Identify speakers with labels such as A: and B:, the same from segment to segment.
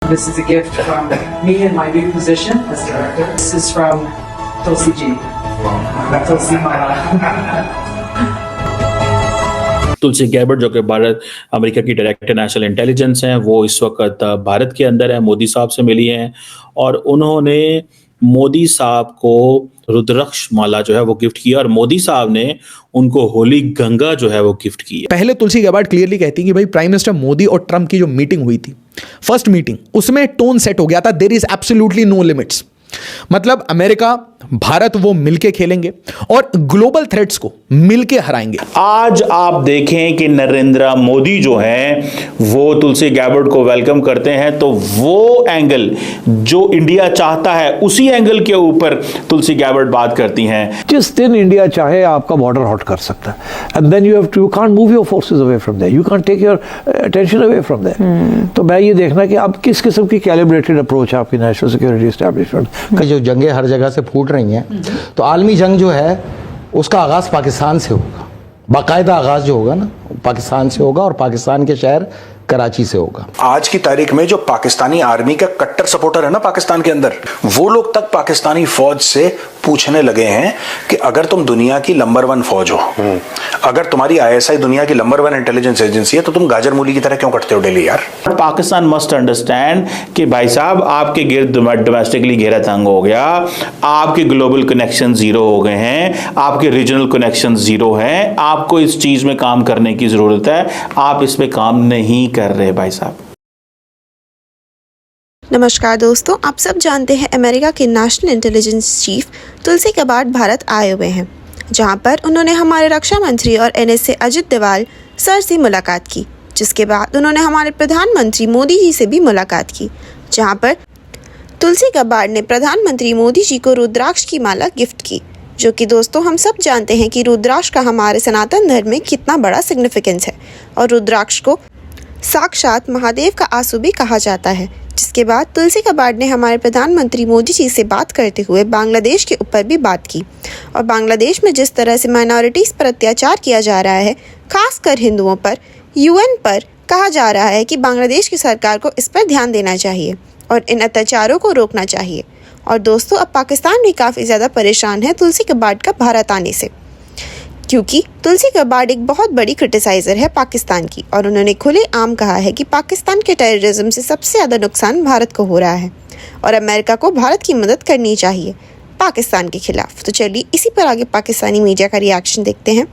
A: This is a gift from me in my new position as director. This is from Tulsi ji. Tulsi Mala.
B: तुलसी गैबर्ट जो कि Bharat America की director national intelligence हैं, वो इस वक्त भारत के अंदर है, मोदी साहब से मिली हैं और उन्होंने मोदी साहब को रुद्राक्ष माला जो है वो गिफ्ट किया और मोदी साहब ने उनको होली गंगा जो है वो गिफ्ट की है।
C: पहले तुलसी गैबार्ड क्लियरली कहती कि भाई प्राइम मिनिस्टर मोदी और ट्रंप की जो मीटिंग हुई थी, फर्स्ट मीटिंग, उसमें टोन सेट हो गया था, there is absolutely no limits. मतलब अमेरिका भारत वो मिलके खेलेंगे और ग्लोबल थ्रेट्स को मिलके हराएंगे।
D: आज आप देखें कि नरेंद्र मोदी जो हैं वो तुलसी गैबर्ट को वेलकम करते हैं, तो वो एंगल जो इंडिया चाहता है उसी एंगल के ऊपर तुलसी गैबर्ट बात करती हैं।
E: जिस दिन इंडिया चाहे आपका बॉर्डर हॉट कर सकता है, and then you can't move your forces away from there, you can't take your attention away from there. तो मैं ये देखना कि अब किस किस्म की कैलिब्रेटेड अप्रोच है आपकी नेशनल सिक्योरिटी एस्टैब्लिशमेंट
F: कि जो जंगें हर जगह से फूट रही हैं, तो आलमी जंग जो है उसका आगाज़ पाकिस्तान से होगा, बाकायदा आगाज़ जो होगा ना पाकिस्तान से होगा और पाकिस्तान के शहर कराची से होगा।
G: आज की तारीख में जो पाकिस्तानी आर्मी का कट्टर सपोर्टर है ना पाकिस्तान के अंदर, वो लोग तक पाकिस्तानी फौज से पूछने लगे हैं कि अगर तुम दुनिया की नंबर 1 फौज हो, अगर तुम्हारी आईएसआई दुनिया की नंबर 1 इंटेलिजेंस एजेंसी है, तो तुम गाजर मूली की तरह क्यों कटते हो डेली यार।
D: पाकिस्तान मस्ट अंडरस्टैंड कि भाई साहब आपके गिर्द डोमेस्टिकली घेरा तंग हो गया, आपके ग्लोबल कनेक्शन जीरो हो गए हैं, आपके रीजनल कनेक्शन जीरो हैं, आपको इस चीज में काम करने की जरूरत है, आप इस पे काम नहीं कर रहे भाई साहब।
H: नमस्कार दोस्तों, आप सब जानते हैं अमेरिका के नेशनल इंटेलिजेंस चीफ तुलसी गैबार्ड भारत आए हुए हैं, जहां पर उन्होंने हमारे रक्षा मंत्री और एनएसए अजित डोवाल सर से मुलाकात की, जिसके बाद उन्होंने हमारे प्रधानमंत्री मोदी जी से भी मुलाकात की, जहां पर तुलसी गैबार्ड ने प्रधानमंत्री मोदी जी को रुद्राक्ष की माला गिफ्ट की, जो कि दोस्तों हम सब जानते हैं कि रुद्राक्ष का हमारे सनातन धर्म में कितना बड़ा सिग्निफिकेंस है और रुद्राक्ष को साक्षात महादेव का आंसू भी कहा जाता है। जिसके बाद तुलसी गैबार्ड ने हमारे प्रधानमंत्री मोदी जी से बात करते हुए बांग्लादेश के ऊपर भी बात की और बांग्लादेश में जिस तरह से माइनॉरिटीज़ पर अत्याचार किया जा रहा है, खासकर हिंदुओं पर, यूएन पर कहा जा रहा है कि बांग्लादेश की सरकार को इस पर ध्यान देना चाहिए और इन अत्याचारों को रोकना चाहिए। और दोस्तों अब पाकिस्तान भी काफ़ी ज़्यादा परेशान है तुलसी गैबार्ड का भारत आने से, क्योंकि तुलसी गैबार्ड एक बहुत बड़ी क्रिटिसाइज़र है पाकिस्तान की और उन्होंने खुलेआम कहा है कि पाकिस्तान के टेररिज्म से सबसे ज़्यादा नुकसान भारत को हो रहा है और अमेरिका को भारत की मदद करनी चाहिए पाकिस्तान के खिलाफ। तो चलिए इसी पर आगे पाकिस्तानी मीडिया का रिएक्शन देखते हैं,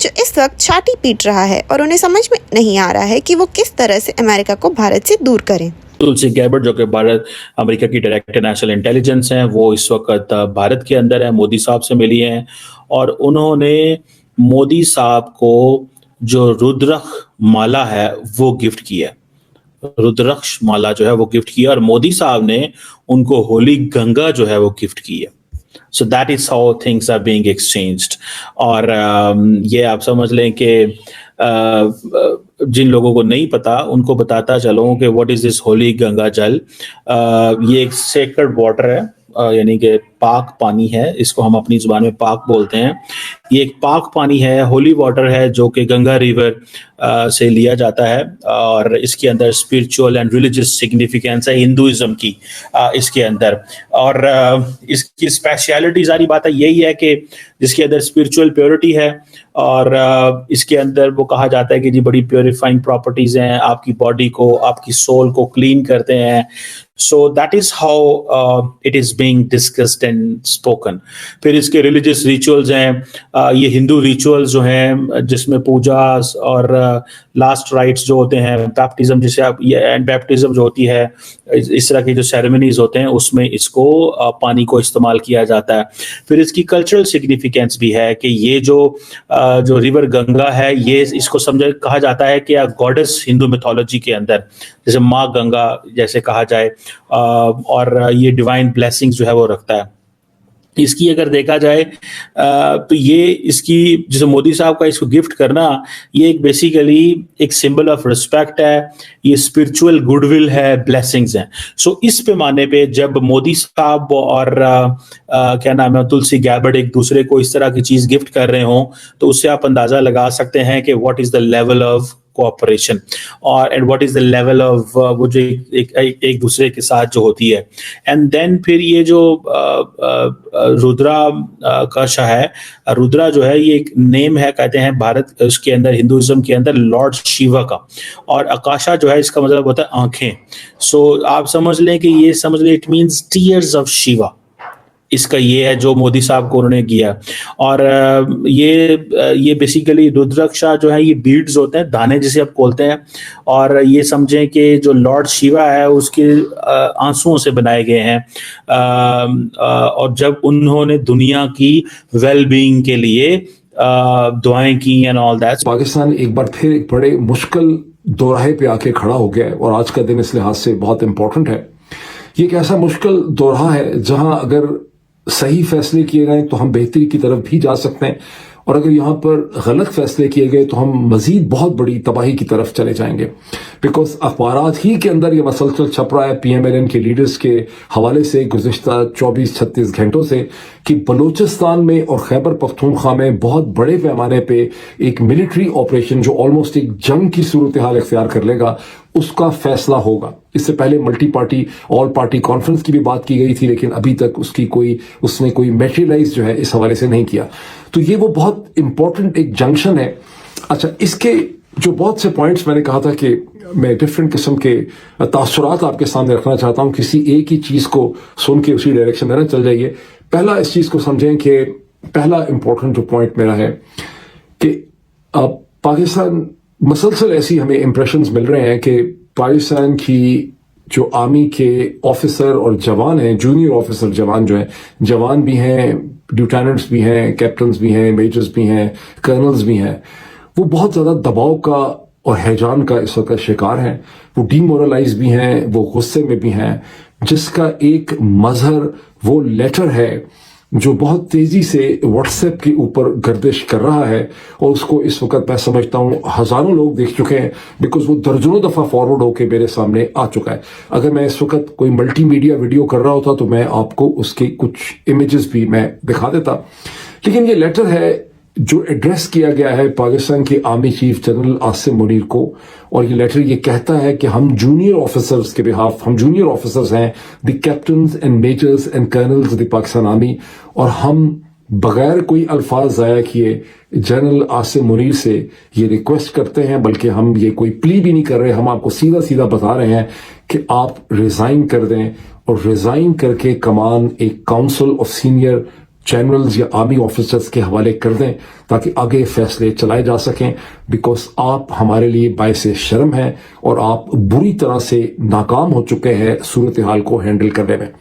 H: जो इस वक्त छाती पीट रहा है और उन्हें समझ में नहीं आ रहा है कि वो किस तरह से अमेरिका को भारत से दूर करें।
B: तुलसी गैबर्ट जो कि भारत अमेरिका की डायरेक्टर नेशनल इंटेलिजेंस हैं, वो इस वक्त भारत के अंदर है, मोदी साहब से मिली हैं और उन्होंने मोदी साहब को जो रुद्राक्ष माला है वो गिफ्ट किया, रुद्राक्ष माला जो है वो गिफ्ट किया और मोदी साहब ने उनको होली गंगा जो है वो गिफ्ट की है। So that is how things are being exchanged. और ये आप समझ लें कि जिन लोगों को नहीं पता उनको बताता चलूं कि what is this Holi Ganga जल। ये एक सेक्रेड वाटर है, यानी कि पाक पानी है, इसको हम अपनी जुबान में पाक बोलते हैं। ये एक पाक पानी है, होली वाटर है, जो कि गंगा रिवर से लिया जाता है और इसके अंदर स्पिरिचुअल एंड रिलीजियस सिग्निफिकेंस है हिंदुइज्म की इसके अंदर। और इसकी स्पेशलिटी सारी बात है यही है कि जिसके अंदर स्पिरिचुअल प्योरिटी है और इसके अंदर वो कहा जाता है कि जी बड़ी प्योरीफाइंग प्रॉपर्टीज हैं, आपकी बॉडी को, आपकी सोल को क्लीन करते हैं। So that is how it is being discussed and spoken. फिर इसके रिलीजियस रिचुअल्स हैं, ये हिंदू रिचुअल्स जो हैं जिसमें पूजा और लास्ट राइट्स जो होते हैं, बैप्टिज्म जिसे आप एंड बैप्टिज्म जो होती है, इस तरह की जो सेरेमनीज होते हैं उसमें इसको पानी को इस्तेमाल किया जाता है। फिर इसकी कल्चरल सिग्निफिकेंस भी है कि ये जो रिवर गंगा है, ये इसको कहा जाता है कि गॉडेस हिंदू मिथोलॉजी के अंदर, जैसे माँ गंगा जैसे कहा जाए, और ये डिवाइन ब्लेसिंग्स जो है वो रखता है। इसकी अगर देखा जाए तो ये इसकी जैसे मोदी साहब का इसको गिफ्ट करना, ये एक बेसिकली एक सिंबल ऑफ रिस्पेक्ट है, ये स्पिरिचुअल गुडविल है, ब्लेसिंग्स हैं। सो इस पैमाने पे जब मोदी साहब और क्या नाम है तुलसी गैबर्ड एक दूसरे को इस तरह की चीज गिफ्ट कर रहे हो, तो उससे आप अंदाजा लगा सकते हैं कि what is the level of cooperation और and what is the level of वो जो एक दूसरे के साथ जो होती है। एंड देन फिर ये जो रुद्रा का शाह है, रुद्रा जो है ये एक नेम है, कहते हैं भारत उसके अंदर हिंदुइज्म के अंदर लॉर्ड शिवा का, और आकाशा जो है इसका मतलब होता है आंखें। सो आप समझ लें कि ये समझ लें it means tears of Shiva, इसका ये है जो मोदी साहब को उन्होंने किया। और ये बेसिकली रुद्राक्षा जो है ये बीड्स होते हैं, दाने जिसे आप बोलते हैं, और ये समझें कि जो लॉर्ड शिवा है उसके आंसुओं से बनाए गए हैं। और जब उन्होंने दुनिया की वेल बीइंग के लिए दुआएं की एंड ऑल दैट।
I: पाकिस्तान एक बार फिर एक बड़े मुश्किल दोराहे पे आके खड़ा हो गया है और आज का दिन इस लिहाज से बहुत इंपॉर्टेंट है। ये एक ऐसा मुश्किल दोराहा है जहां अगर सही फैसले किए गए तो हम बेहतरी की तरफ भी जा सकते हैं, और अगर यहाँ पर गलत फैसले किए गए तो हम मजीद बहुत बड़ी तबाही की तरफ चले जाएंगे। बिकॉज अखबारात ही के अंदर ये मसलसल छप रहा है PMLN के लीडर्स के हवाले से गुज़िश्ता 24-36 घंटों से कि बलूचिस्तान में और खैबर पख्तूनख्वा में बहुत बड़े पैमाने पे एक मिलिट्री ऑपरेशन जो ऑलमोस्ट एक जंग की सूरत हाल इख्तियार कर लेगा, उसका फैसला होगा। इससे पहले multi party all party conference की भी बात की गई थी, लेकिन अभी तक उसने कोई मैटेरियलाइज जो है इस हवाले से नहीं किया। तो ये वो बहुत इंपॉर्टेंट एक जंक्शन है। अच्छा, इसके जो बहुत से पॉइंट्स मैंने कहा था कि मैं डिफरेंट किस्म के तासुरात आपके सामने रखना चाहता हूं, किसी एक ही चीज को सुन के उसी डायरेक्शन में ना चल जाइए। पहला इस चीज को समझें कि पहला इंपॉर्टेंट जो पॉइंट मेरा है कि पाकिस्तान मसलसल ऐसी हमें इंप्रेशंस मिल रहे हैं कि पाकिस्तान की जो आर्मी के ऑफिसर और जवान हैं, जूनियर ऑफिसर जवान जो हैं, जवान भी हैं, ल्यूटेनेंट्स भी हैं, कैप्टन्स भी हैं, मेजर्स भी हैं, कर्नल्स भी हैं, वो बहुत ज़्यादा दबाव का और हैजान का इस वक्त शिकार हैं। वो डीमोरलाइज भी हैं, वो गुस्से में भी हैं, जिसका एक मजहर वो लेटर है जो बहुत तेजी से व्हाट्सएप के ऊपर गर्दिश कर रहा है, और उसको इस वक्त मैं समझता हूँ हजारों लोग देख चुके हैं, बिकॉज वो दर्जनों दफा फॉरवर्ड होके मेरे सामने आ चुका है। अगर मैं इस वक्त कोई मल्टीमीडिया वीडियो कर रहा होता तो मैं आपको उसके कुछ इमेजेस भी मैं दिखा देता, लेकिन ये लेटर है जो एड्रेस किया गया है पाकिस्तान के army chief general Asim Munir को, और ये लेटर ये कहता है कि हम जूनियर ऑफिसर्स के बिहाफ, हम जूनियर ऑफिसर्स हैं, the captains and measures and colonel's the Pakistan army, और हम बगैर कोई अल्फाज ज़ाया किए जनरल आसिम मुनीर से ये रिक्वेस्ट करते हैं, बल्कि हम ये कोई प्ली भी नहीं कर रहे, हम आपको सीधा सीधा बता रहे हैं कि आप रिजाइन कर दें, और रिजाइन करके कमान एक काउंसिल ऑफ सीनियर जनरल्स या आर्मी ऑफिसर्स के हवाले कर दें, ताकि आगे फैसले चलाए जा सकें। बिकॉज आप हमारे लिए बायसे शर्म हैं और आप बुरी तरह से नाकाम हो चुके हैं सूरत हाल को हैंडल करने में।